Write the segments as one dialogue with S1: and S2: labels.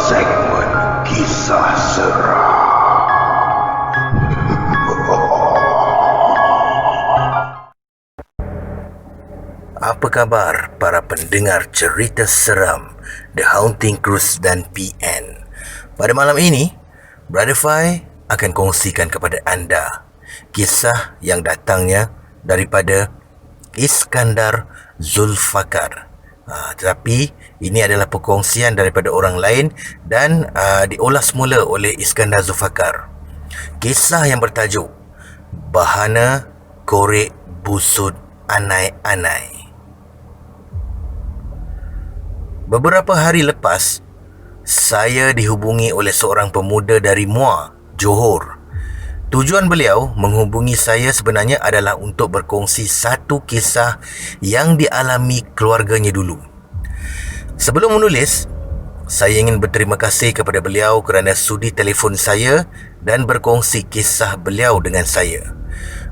S1: segmen kisah seram.
S2: Apa khabar para pendengar cerita seram The Haunting Cruise dan PN? Pada malam ini, Brother Fai akan kongsikan kepada anda kisah yang datangnya daripada Iskandar Zulfakar. Tetapi ini adalah perkongsian daripada orang lain dan diolah semula oleh Iskandar Zulfakar. Kisah yang bertajuk Bahana Korek Busut Anai-Anai. Beberapa hari lepas, saya dihubungi oleh seorang pemuda dari Muar, Johor. Tujuan beliau menghubungi saya sebenarnya adalah untuk berkongsi satu kisah yang dialami keluarganya dulu. Sebelum menulis, saya ingin berterima kasih kepada beliau kerana sudi telefon saya dan berkongsi kisah beliau dengan saya.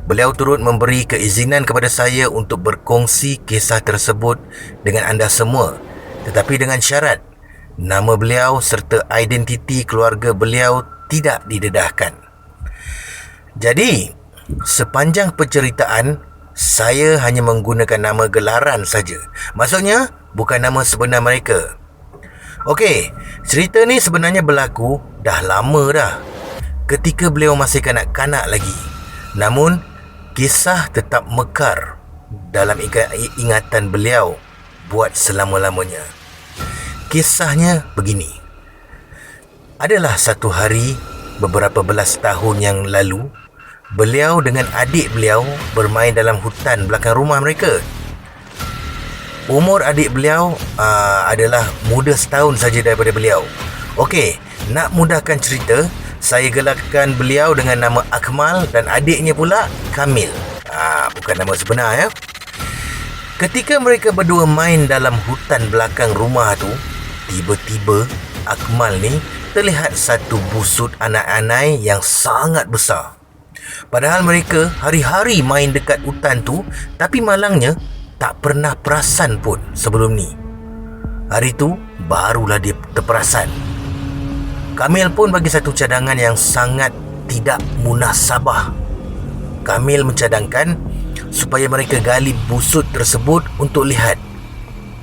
S2: Beliau turut memberi keizinan kepada saya untuk berkongsi kisah tersebut dengan anda semua, tetapi dengan syarat nama beliau serta identiti keluarga beliau tidak didedahkan. Jadi, sepanjang penceritaan, saya hanya menggunakan nama gelaran saja. Maksudnya, bukan nama sebenar mereka. Okey, cerita ni sebenarnya berlaku dah lama dah, ketika beliau masih kanak-kanak lagi. Namun, kisah tetap mekar dalam ingatan beliau buat selama-lamanya. Kisahnya begini. Adalah satu hari beberapa belas tahun yang lalu, beliau dengan adik beliau bermain dalam hutan belakang rumah mereka. Umur adik beliau adalah muda setahun saja daripada beliau. Okey, nak mudahkan cerita, saya gelarkan beliau dengan nama Akmal dan adiknya pula Kamil. Bukan nama sebenar ya. Ketika mereka berdua main dalam hutan belakang rumah tu, tiba-tiba Akmal ni terlihat satu busut anai-anai yang sangat besar. Padahal mereka hari-hari main dekat hutan tu, tapi malangnya tak pernah perasan pun sebelum ni. Hari tu barulah dia terperasan. Kamil pun bagi satu cadangan yang sangat tidak munasabah. Kamil mencadangkan supaya mereka gali busut tersebut untuk lihat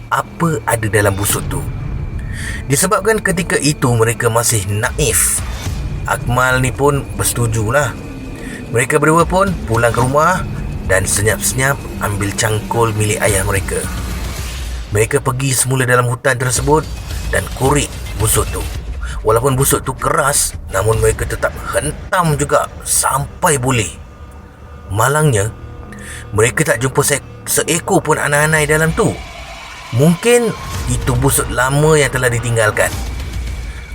S2: apa ada dalam busut tu. Disebabkan ketika itu mereka masih naif, Akmal ni pun bersetujulah. Mereka berdua pun pulang ke rumah dan senyap-senyap ambil cangkul milik ayah mereka. Mereka pergi semula dalam hutan tersebut dan korek busut tu. Walaupun busut tu keras, namun mereka tetap hentam juga sampai boleh. Malangnya, mereka tak jumpa seekor pun anai-anai dalam tu. Mungkin itu busut lama yang telah ditinggalkan.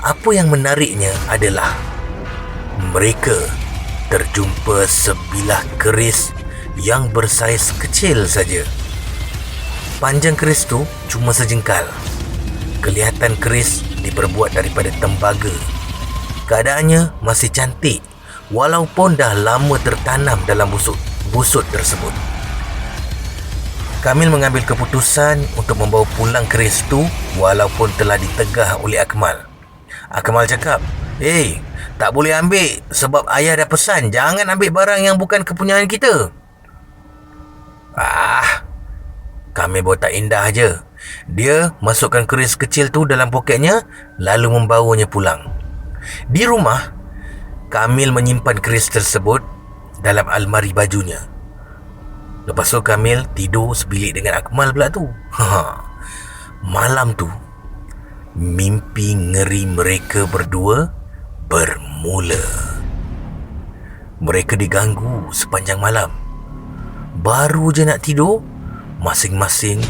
S2: Apa yang menariknya adalah mereka terjumpa sebilah keris yang bersaiz kecil saja. Panjang keris tu cuma sejengkal. Kelihatan keris diperbuat daripada tembaga. Keadaannya masih cantik walaupun dah lama tertanam dalam busut tersebut. Kamil mengambil keputusan untuk membawa pulang keris tu walaupun telah ditegah oleh Akmal. Akmal cakap, "Hey, tak boleh ambil sebab ayah dah pesan jangan ambil barang yang bukan kepunyaan kita." Kamil buat tak indah je. Dia masukkan keris kecil tu dalam poketnya lalu membawanya pulang. Di rumah, Kamil menyimpan keris tersebut dalam almari bajunya. Lepas tu Kamil tidur sebilik dengan Akmal pula tu. Malam tu, mimpi ngeri mereka berdua bermula. Mereka diganggu sepanjang malam. Baru je nak tidur, masing-masing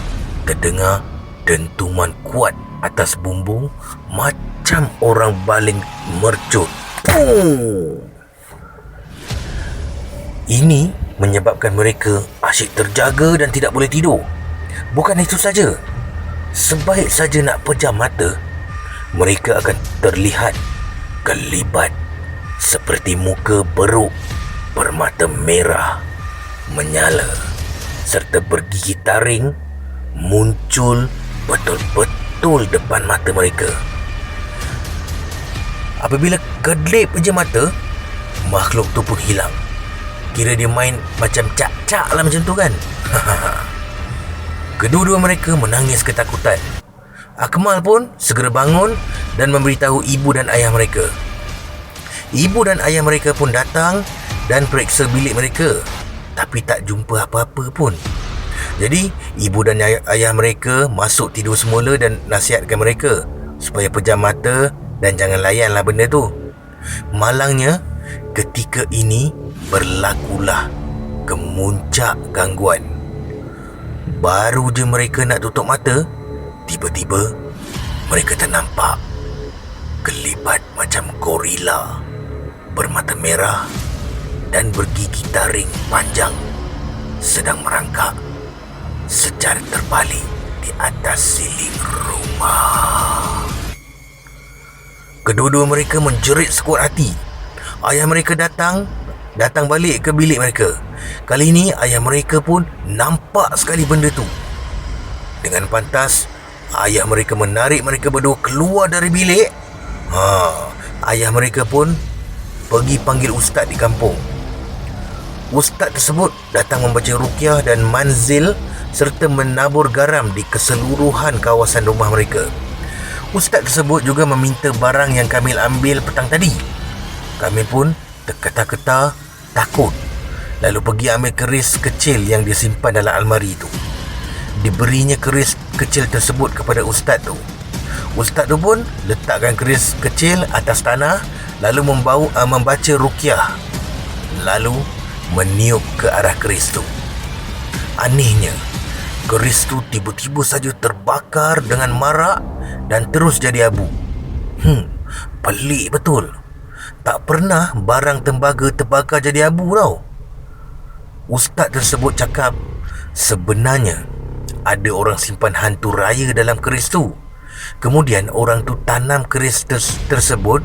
S2: terdengar dentuman kuat atas bumbung macam orang baling mercut. Ini menyebabkan mereka asyik terjaga dan tidak boleh tidur. Bukan itu saja, sebaik saja nak pejam mata, mereka akan terlihat kelibat seperti muka beruk bermata merah menyala serta bergigi taring muncul betul-betul depan mata mereka. Apabila kedip je mata, makhluk tu pun hilang. Kira dia main macam cak-cak lah macam tu kan. Kedua-dua mereka menangis ketakutan. Akmal pun segera bangun dan memberitahu ibu dan ayah mereka. Ibu dan ayah mereka pun datang dan periksa bilik mereka, tapi tak jumpa apa-apa pun. Jadi ibu dan ayah mereka masuk tidur semula dan nasihatkan mereka supaya pejam mata dan jangan layanlah benda tu. Malangnya, ketika ini berlakulah kemuncak gangguan. Baru je mereka nak tutup mata, tiba-tiba mereka ternampak kelibat macam gorila bermata merah dan bergigi taring panjang sedang merangkak secara terbalik di atas siling rumah. Kedua-dua mereka menjerit sekuat hati. Ayah mereka datang balik ke bilik mereka. Kali ini ayah mereka pun nampak sekali benda tu. Dengan pantas, ayah mereka menarik mereka berdua keluar dari bilik. Ayah mereka pun pergi panggil ustaz di kampung. Ustaz tersebut datang membaca ruqyah dan manzil serta menabur garam di keseluruhan kawasan rumah mereka. Ustaz tersebut juga meminta barang yang Kamil ambil petang tadi. Kamil pun terketa-keta, takut. Lalu pergi ambil keris kecil yang dia simpan dalam almari itu. Diberinya keris kecil tersebut kepada ustaz tu. Ustaz tu pun letakkan keris kecil atas tanah, lalu membaca ruqyah, lalu meniup ke arah keris tu. Anehnya, keris tu tiba-tiba saja terbakar dengan marak dan terus jadi abu. Pelik betul. Tak pernah barang tembaga terbakar jadi abu tau. Ustaz tersebut cakap sebenarnya ada orang simpan hantu raya dalam keris tu. Kemudian orang tu tanam keris tersebut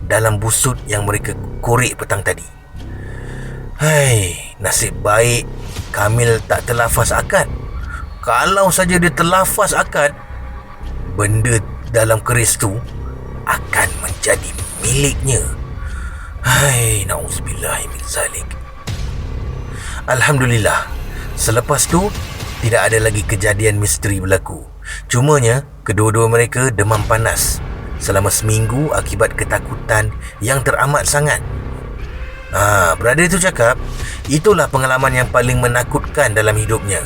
S2: dalam busut yang mereka korek petang tadi. Nasib baik Kamil tak terlafaz akad. Kalau saja dia terlafaz akad, benda dalam keris tu akan menjadi miliknya. Na'udzubillah min zalik. Alhamdulillah, selepas tu tidak ada lagi kejadian misteri berlaku. Cumanya kedua-dua mereka demam panas selama seminggu akibat ketakutan yang teramat sangat. Brother tu cakap itulah pengalaman yang paling menakutkan dalam hidupnya.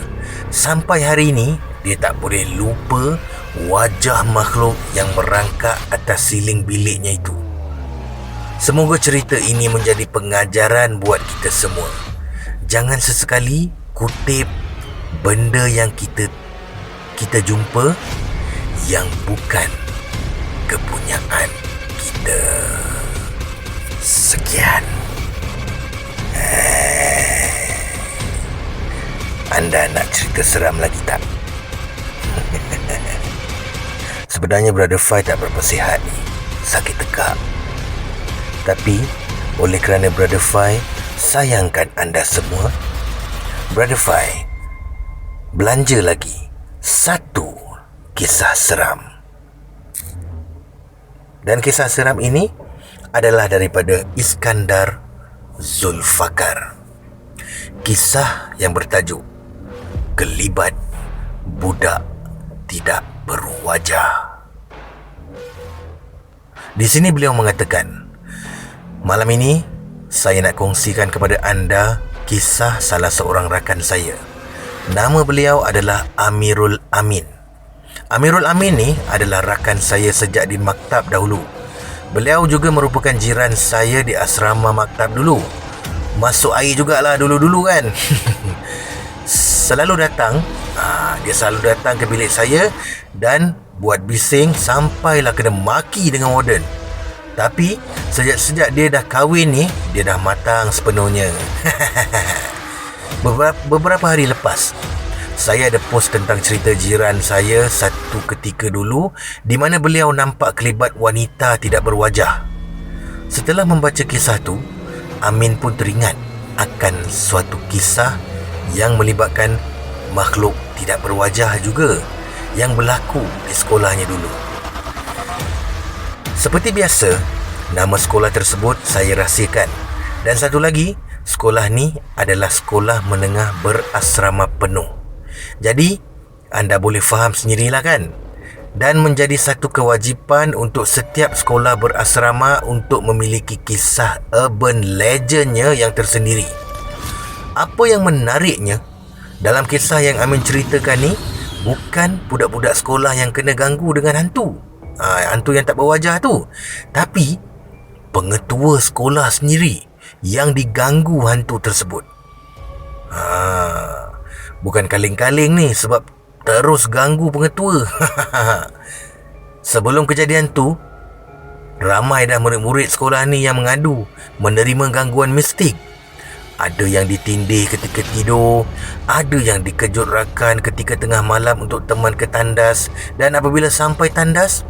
S2: Sampai hari ini dia tak boleh lupa wajah makhluk yang merangkak atas siling biliknya itu. Semoga cerita ini menjadi pengajaran buat kita semua. Jangan sesekali kutip benda yang kita jumpa yang bukan kepunyaan kita. Sekian. Anda nak cerita seram lagi tak? Sebenarnya Brother Fai tak berapa sihat ni. Sakit tekak. Tapi oleh kerana Brother Fai sayangkan anda semua, Brother Fai belanja lagi satu kisah seram. Dan kisah seram ini adalah daripada Iskandar Zulfakar. Kisah yang bertajuk Kelibat Budak Tidak Berwajah. Di sini beliau mengatakan, malam ini saya nak kongsikan kepada anda kisah salah seorang rakan saya. Nama beliau adalah Amirul Amin. Amirul Amin ni adalah rakan saya sejak di maktab dahulu. Beliau juga merupakan jiran saya di asrama maktab dulu. Masuk air jugalah dulu-dulu kan. Dia selalu datang ke bilik saya dan buat bising sampailah kena maki dengan warden. Tapi sejak dia dah kahwin ni, dia dah matang sepenuhnya. Beberapa hari lepas, saya ada post tentang cerita jiran saya satu ketika dulu di mana beliau nampak kelibat wanita tidak berwajah. Setelah membaca kisah tu, Amin pun teringat akan suatu kisah yang melibatkan makhluk tidak berwajah juga yang berlaku di sekolahnya dulu. Seperti biasa, Nama sekolah tersebut saya rahsiakan. Dan satu lagi, sekolah ni adalah sekolah menengah berasrama penuh. Jadi, anda boleh faham sendirilah kan? Dan menjadi satu kewajipan untuk setiap sekolah berasrama untuk memiliki kisah urban legendnya yang tersendiri. Apa yang menariknya, dalam kisah yang Amin ceritakan ni, bukan budak-budak sekolah yang kena ganggu dengan hantu. Hantu yang tak berwajah tu. Tapi, pengetua sekolah sendiri yang diganggu hantu tersebut. Bukan kaling-kaling ni sebab terus ganggu pengetua. Sebelum kejadian tu, ramai dah murid-murid sekolah ni yang mengadu menerima gangguan mistik. Ada yang ditindih ketika tidur, ada yang dikejut rakan ketika tengah malam untuk teman ke tandas, dan apabila sampai tandas,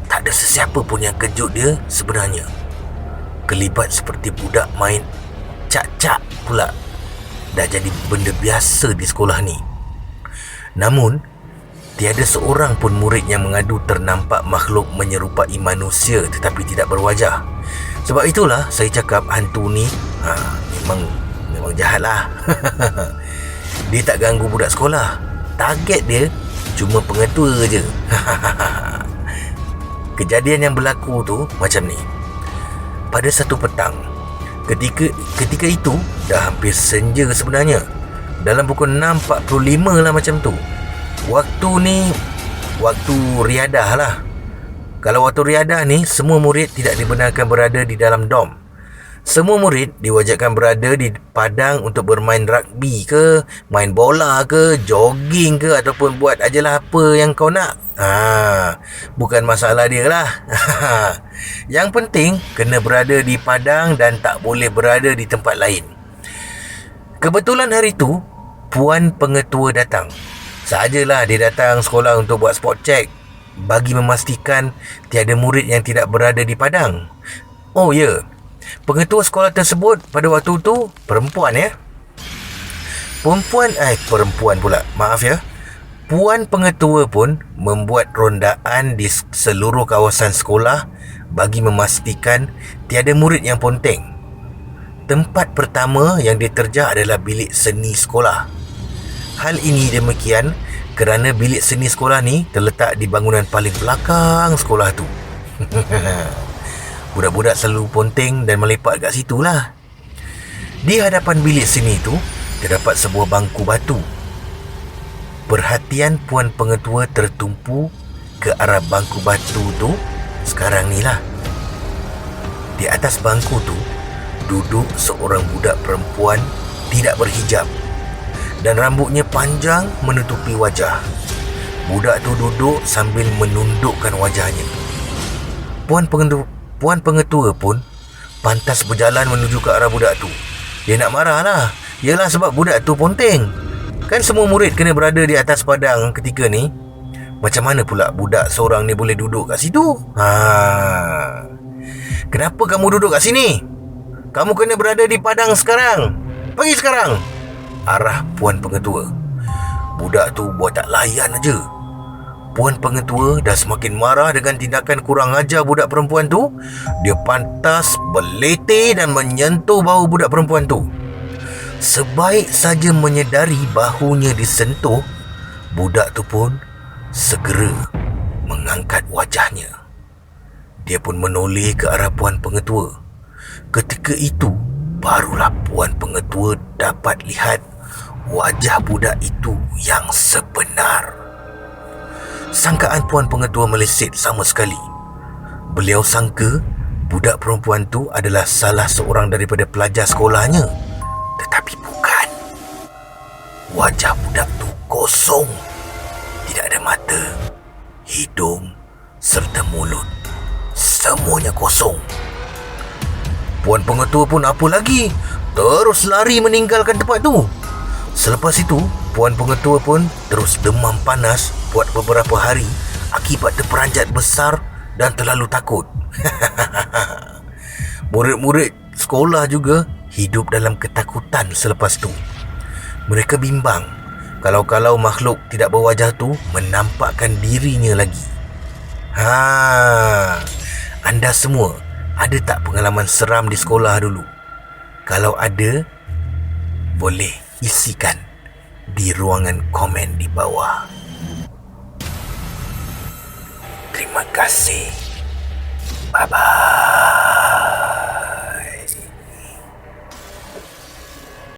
S2: tak ada sesiapa pun yang kejut dia sebenarnya. Kelibat seperti budak main cak-cak pula dah jadi benda biasa di sekolah ni. Namun, tiada seorang pun murid yang mengadu ternampak makhluk menyerupai manusia tetapi tidak berwajah. Sebab itulah saya cakap hantu ni memang jahat lah. Dia tak ganggu budak sekolah. Target dia cuma pengetua je. Kejadian yang berlaku tu macam ni. Pada satu petang, ketika itu dah hampir senja sebenarnya. Dalam pukul 6.45 lah macam tu. Waktu ni waktu riadah lah. Kalau waktu riadah ni, semua murid tidak dibenarkan berada di dalam dom. Semua murid diwajibkan berada di padang untuk bermain rugby ke, main bola ke, jogging ke, ataupun buat ajalah apa yang kau nak. Bukan masalah dia lah. Yang penting kena berada di padang dan tak boleh berada di tempat lain. Kebetulan hari tu Puan Pengetua datang. Sajalah dia datang sekolah untuk buat spot check, bagi memastikan tiada murid yang tidak berada di padang. Oh ya, pengetua sekolah tersebut pada waktu tu perempuan ya. Perempuan pula, maaf ya. Puan Pengetua pun membuat rondaan di seluruh kawasan sekolah bagi memastikan tiada murid yang ponteng. Tempat pertama yang diterjah adalah bilik seni sekolah. Hal ini demikian kerana bilik seni sekolah ni terletak di bangunan paling belakang sekolah tu. Budak-budak selalu ponteng dan melepak kat situ lah. Di hadapan bilik seni tu terdapat sebuah bangku batu. Perhatian Puan Pengetua tertumpu ke arah bangku batu tu sekarang ni lah. Di atas bangku tu duduk seorang budak perempuan tidak berhijab dan rambutnya panjang menutupi wajah. Budak tu duduk sambil menundukkan wajahnya. Puan Pengetua pun pantas berjalan menuju ke arah budak tu. Dia nak marah lah. Yalah sebab budak tu ponteng. Kan semua murid kena berada di atas padang ketika ni. Macam mana pula budak seorang ni boleh duduk kat situ? Kenapa kamu duduk kat sini? Kamu kena berada di padang sekarang. Pergi sekarang. Arah Puan Pengetua. Budak tu buat tak layan aja. Puan Pengetua dah semakin marah dengan tindakan kurang ajar budak perempuan tu. Dia pantas, berletih dan menyentuh bahu budak perempuan tu. Sebaik saja menyedari bahunya disentuh, budak tu pun segera mengangkat wajahnya. Dia pun menoleh ke arah Puan Pengetua. Ketika itu barulah Puan Pengetua dapat lihat wajah budak itu yang sebenar. Sangkaan Puan Pengetua meleset sama sekali. Beliau sangka budak perempuan tu adalah salah seorang daripada pelajar sekolahnya. Tetapi bukan. Wajah budak tu kosong. Tidak ada mata, hidung serta mulut. Semuanya kosong. Puan Pengetua pun apa lagi, terus lari meninggalkan tempat tu. Selepas itu, Puan Pengetua pun terus demam panas buat beberapa hari akibat terperanjat besar dan terlalu takut. Murid-murid sekolah juga hidup dalam ketakutan selepas tu. Mereka bimbang kalau makhluk tidak berwajah tu menampakkan dirinya lagi. Anda semua ada tak pengalaman seram di sekolah dulu? Kalau ada, boleh isikan di ruangan komen di bawah. Terima kasih. Bye-bye.